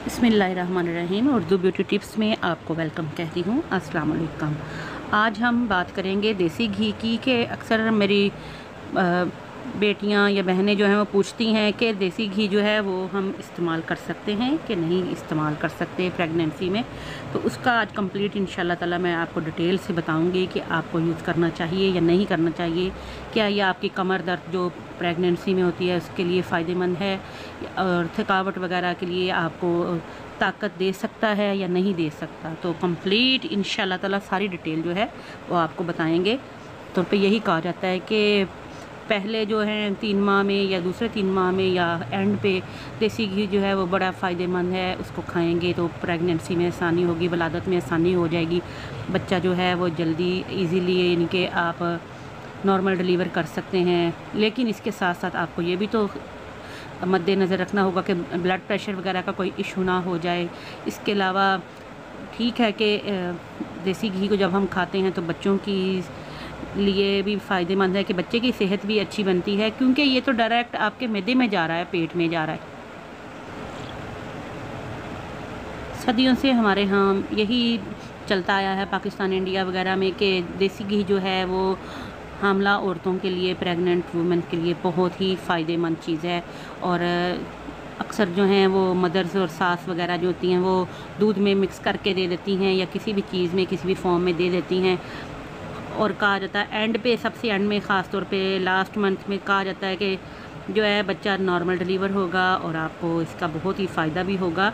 बिस्मिल्लाहिर्रहमानिर्रहीम। Urdu beauty tips में आपको वेलकम कहती हूँ। अस्सलाम वालेकुम। आज हम बात करेंगे देसी घी की। कि अक्सर मेरी बेटियाँ या बहनें जो हैं वो पूछती हैं कि देसी घी जो है वो हम इस्तेमाल कर सकते हैं कि नहीं इस्तेमाल कर सकते प्रेगनेंसी में। तो उसका आज कंप्लीट इंशाल्लाह ताला मैं आपको डिटेल से बताऊंगी कि आपको यूज़ करना चाहिए या नहीं करना चाहिए। क्या ये आपकी कमर दर्द जो प्रेगनेंसी में होती है उसके लिए फ़ायदेमंद है, और थकावट वगैरह के लिए आपको ताकत दे सकता है या नहीं दे सकता। तो कंप्लीट इंशाल्लाह ताला सारी डिटेल जो है वो आपको बताएंगे। तो पे यही कहा जाता है कि पहले जो है 3 माह में या दूसरे 3 माह में या एंड पे देसी घी जो है वो बड़ा फ़ायदेमंद है। उसको खाएंगे तो प्रेगनेंसी में आसानी होगी, वलादत में आसानी हो जाएगी। बच्चा जो है वो जल्दी इजीली यानी कि आप नॉर्मल डिलीवर कर सकते हैं। लेकिन इसके साथ साथ आपको ये भी तो मद्देनज़र रखना होगा कि ब्लड प्रेशर वगैरह का कोई इशू ना हो जाए। इसके अलावा ठीक है कि देसी घी को जब हम खाते हैं तो बच्चों की लिए भी फ़ायदेमंद है कि बच्चे की सेहत भी अच्छी बनती है, क्योंकि ये तो डायरेक्ट आपके मैदे में जा रहा है, पेट में जा रहा है। सदियों से हमारे यहाँ यही चलता आया है पाकिस्तान, इंडिया वगैरह में, कि देसी घी जो है वो हामला औरतों के लिए, प्रेग्नेंट वुमेन के लिए बहुत ही फ़ायदेमंद चीज़ है। और अक्सर जो हैं वो मदर्स और सास वगैरह जो होती हैं वो दूध में मिक्स करके दे देती हैं या किसी भी चीज़ में किसी भी फॉर्म में दे देती हैं। और कहा जाता है एंड पे, सबसे एंड में, ख़ास तौर पे लास्ट मंथ में कहा जाता है कि जो है बच्चा नॉर्मल डिलीवर होगा और आपको इसका बहुत ही फ़ायदा भी होगा।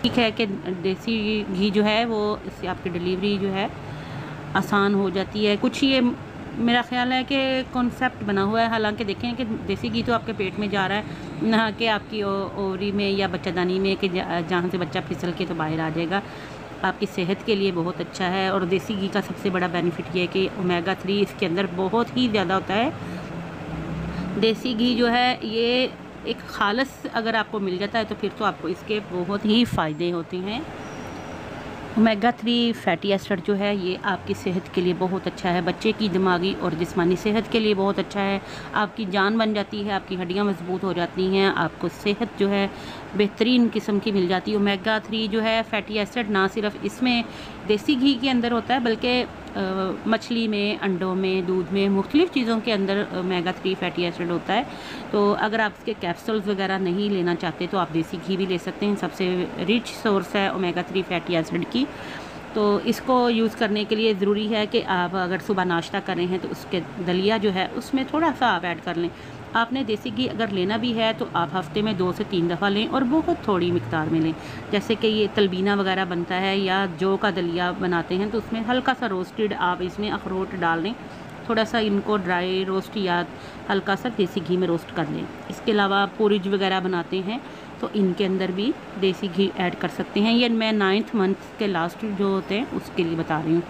ठीक है कि देसी घी जो है वो इससे आपकी डिलीवरी जो है आसान हो जाती है। कुछ ये मेरा ख़्याल है कि कॉन्सेप्ट बना हुआ है। हालांकि देखें कि देसी घी तो आपके पेट में जा रहा है, ना कि आपकी ओवरी में या बच्चादानी में, कि जहाँ से बच्चा फिसल के तो बाहर आ जाएगा। आपकी सेहत के लिए बहुत अच्छा है। और देसी घी का सबसे बड़ा बेनिफिट ये है कि ओमेगा 3 इसके अंदर बहुत ही ज़्यादा होता है। देसी घी जो है ये एक खालस अगर आपको मिल जाता है तो फिर तो आपको इसके बहुत ही फ़ायदे होते हैं। ओमेगा 3 फैटी एसिड जो है ये आपकी सेहत के लिए बहुत अच्छा है, बच्चे की दिमागी और जिस्मानी सेहत के लिए बहुत अच्छा है। आपकी जान बन जाती है, आपकी हड्डियां मजबूत हो जाती हैं, आपको सेहत जो है बेहतरीन किस्म की मिल जाती है। ओमेगा 3 जो है फैटी एसिड ना सिर्फ इसमें देसी घी के अंदर होता है, बल्कि मछली में, अंडों में, दूध में, मुख्तलिफ़ चीज़ों के अंदर ओमेगा 3 फैटी एसिड होता है। तो अगर आप इसके कैप्सूल्स वगैरह नहीं लेना चाहते तो आप देसी घी भी ले सकते हैं। सबसे रिच सोर्स है ओमेगा 3 फैटी एसिड की। तो इसको यूज़ करने के लिए ज़रूरी है कि आप अगर सुबह नाश्ता कर रहे हैं तो उसके दलिया जो है उसमें थोड़ा सा आप ऐड कर लें। आपने देसी घी अगर लेना भी है तो आप हफ़्ते में 2 से 3 दफ़ा लें और बहुत थोड़ी मिक़दार में लें। जैसे कि ये तलबीना वगैरह बनता है या जौ का दलिया बनाते हैं तो उसमें हल्का सा रोस्टेड आप इसमें अखरोट डाल लें, थोड़ा सा इनको ड्राई रोस्ट या हल्का सा देसी घी में रोस्ट कर लें। इसके अलावा पोरिज वगैरह बनाते हैं तो इनके अंदर भी देसी घी ऐड कर सकते हैं। ये मैं 9th मंथ के लास्ट जो होते हैं उसके लिए बता रही हूँ।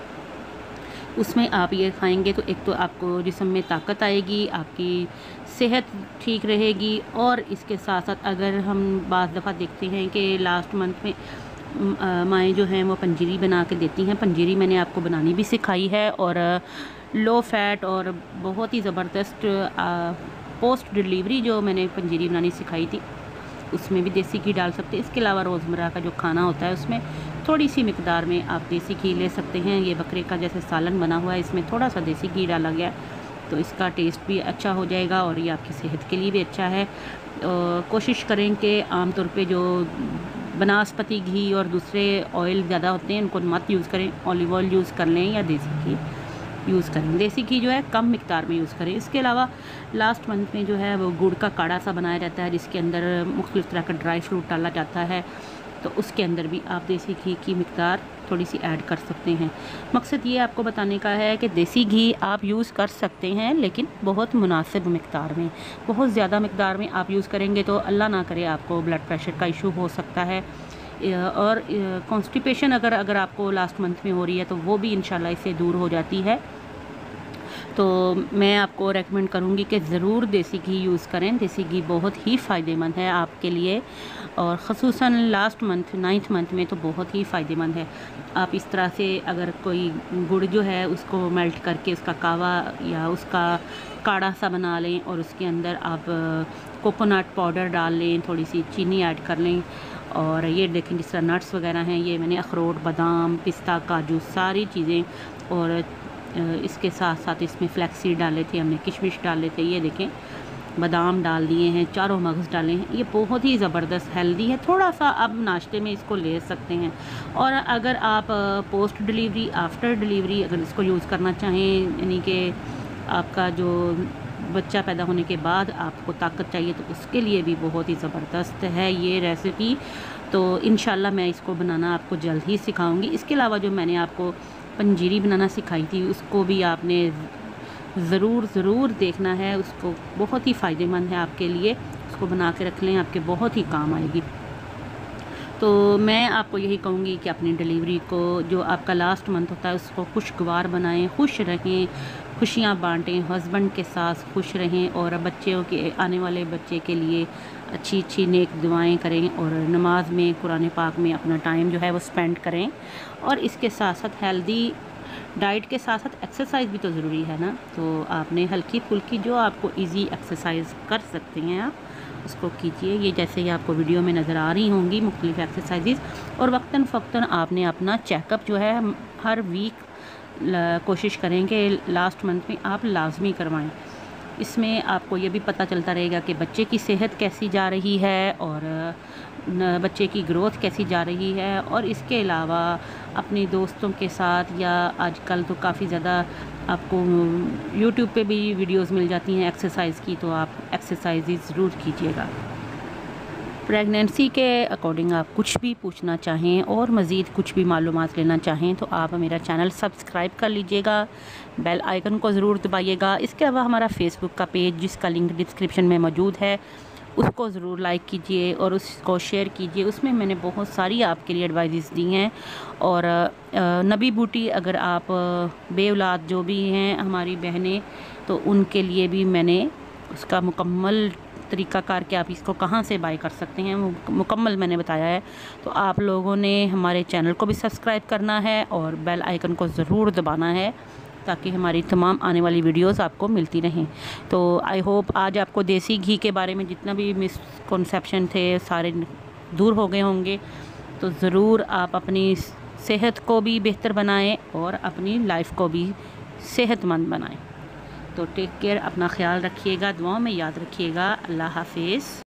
उसमें आप ये खाएंगे तो एक तो आपको जिस्म में ताकत आएगी, आपकी सेहत ठीक रहेगी। और इसके साथ साथ अगर हम बाज़ दफ़ा देखते हैं कि लास्ट मंथ में माएँ जो हैं वो पंजीरी बना के देती हैं। पंजीरी मैंने आपको बनानी भी सिखाई है और लो फैट और बहुत ही ज़बरदस्त पोस्ट डिलीवरी जो मैंने पंजीरी बनानी सिखाई थी उसमें भी देसी घी डाल सकते हैं। इसके अलावा रोज़मर्रा का जो खाना होता है उसमें थोड़ी सी मिकदार में आप देसी घी ले सकते हैं। ये बकरे का जैसे सालन बना हुआ है, इसमें थोड़ा सा देसी घी डाला गया तो इसका टेस्ट भी अच्छा हो जाएगा और ये आपकी सेहत के लिए भी अच्छा है। कोशिश करें कि आमतौर पे जो बनास्पति घी और दूसरे ऑयल ज़्यादा होते हैं उनको मत यूज़ करें, ऑलिव ऑयल यूज़ कर लें या देसी घी यूज़ करें। देसी घी जो है कम मिकदार में यूज़ करें। इसके अलावा लास्ट मंथ में जो है वो गुड़ का काढ़ा सा बनाया जाता है जिसके अंदर मुख्तलिफ़ तरह का ड्राई फ्रूट डाला जाता है, तो उसके अंदर भी आप देसी घी की मिकदार थोड़ी सी ऐड कर सकते हैं। मकसद ये आपको बताने का है कि देसी घी आप यूज़ कर सकते हैं लेकिन बहुत मुनासिब मिकदार में। बहुत ज़्यादा मिकदार में आप यूज़ करेंगे तो अल्लाह ना करे आपको ब्लड प्रेशर का इशू हो सकता है। और कॉन्स्टिपेशन अगर आपको लास्ट मंथ में हो रही है तो वो भी इंशाल्लाह इससे दूर हो जाती है। तो मैं आपको रेकमेंड करूँगी कि ज़रूर देसी घी यूज़ करें। देसी घी बहुत ही फ़ायदेमंद है आपके लिए और ख़ुसूसन लास्ट मंथ 9th मंथ में तो बहुत ही फ़ायदेमंद है। आप इस तरह से अगर कोई गुड़ जो है उसको मेल्ट करके उसका कावा या उसका काढ़ा सा बना लें और उसके अंदर आप कोकोनट पाउडर डाल लें, थोड़ी सी चीनी ऐड कर लें और ये देखें जिस तरह नट्स वगैरह हैं, ये मैंने अखरोट, बादाम, पिस्ता, काजू सारी चीज़ें, और इसके साथ साथ इसमें फ्लैक्स सीड डाले थे हमने, किशमिश डाले थे, ये देखें बादाम डाल दिए हैं, चारों मगज़ डाले हैं। ये बहुत ही ज़बरदस्त हेल्दी है। थोड़ा सा आप नाश्ते में इसको ले सकते हैं। और अगर आप पोस्ट डिलीवरी, आफ्टर डिलीवरी अगर इसको यूज़ करना चाहें, यानी कि आपका जो बच्चा पैदा होने के बाद आपको ताकत चाहिए, तो उसके लिए भी बहुत ही ज़बरदस्त है ये रेसिपी। तो इंशाल्लाह मैं इसको बनाना आपको जल्द ही सिखाऊंगी। इसके अलावा जो मैंने आपको पंजीरी बनाना सिखाई थी, उसको भी आपने ज़रूर देखना है। उसको बहुत ही फ़ायदेमंद है आपके लिए, उसको बना के रख लें, आपके बहुत ही काम आएगी। तो मैं आपको यही कहूँगी कि अपनी डिलीवरी को, जो आपका लास्ट मंथ होता है, उसको खुशगवार बनाएं, खुश रहें, खुशियाँ बांटें, हस्बैंड के साथ खुश रहें, और बच्चों के, आने वाले बच्चे के लिए अच्छी नेक दुआएं करें, और नमाज में, कुरान पाक में अपना टाइम जो है वो स्पेंड करें। और इसके साथ साथ हेल्दी डाइट के साथ साथ एक्सरसाइज भी तो ज़रूरी है ना। तो आपने हल्की फुल्की जो आपको इजी एक्सरसाइज कर सकते हैं आप उसको कीजिए। ये जैसे ही आपको वीडियो में नज़र आ रही होंगी मुख्तलिफ एक्सरसाइजेज़। और वक्तन फ़क्तन आपने अपना चेकअप जो है हर वीक कोशिश करें कि लास्ट मंथ में आप लाजमी करवाएं। इसमें आपको ये भी पता चलता रहेगा कि बच्चे की सेहत कैसी जा रही है, और बच्चे की ग्रोथ कैसी जा रही है। और इसके अलावा अपने दोस्तों के साथ, या आजकल तो काफ़ी ज़्यादा आपको यूट्यूब पे भी वीडियोस मिल जाती हैं एक्सरसाइज की, तो आप एक्सरसाइज ज़रूर कीजिएगा। प्रेगनेंसी के अकॉर्डिंग आप कुछ भी पूछना चाहें और मज़ीद कुछ भी मालूमात लेना चाहें तो आप मेरा चैनल सब्सक्राइब कर लीजिएगा, बेल आइकन को ज़रूर दबाइएगा। इसके अलावा हमारा फेसबुक का पेज, जिसका लिंक डिस्क्रिप्शन में मौजूद है, उसको ज़रूर लाइक कीजिए और उसको शेयर कीजिए। उसमें मैंने बहुत सारी आपके लिए एडवाइस दी हैं। और नबी बूटी, अगर आप बेऔलाद जो भी हैं हमारी बहनें, तो उनके लिए भी मैंने उसका मुकम्मल तरीक़ाकार कि आप इसको कहाँ से बाय कर सकते हैं मुकम्मल मैंने बताया है। तो आप लोगों ने हमारे चैनल को भी सब्सक्राइब करना है और बेल आइकन को ज़रूर दबाना है, ताकि हमारी तमाम आने वाली वीडियोस आपको मिलती रहें। तो आई होप आज आपको देसी घी के बारे में जितना भी मिसकॉन्सेप्शन थे सारे दूर हो गए होंगे। तो ज़रूर आप अपनी सेहत को भी बेहतर बनाएं और अपनी लाइफ को भी सेहतमंद बनाएं। तो टेक केयर, अपना ख्याल रखिएगा, दुआओं में याद रखिएगा। अल्लाह हाफिज़।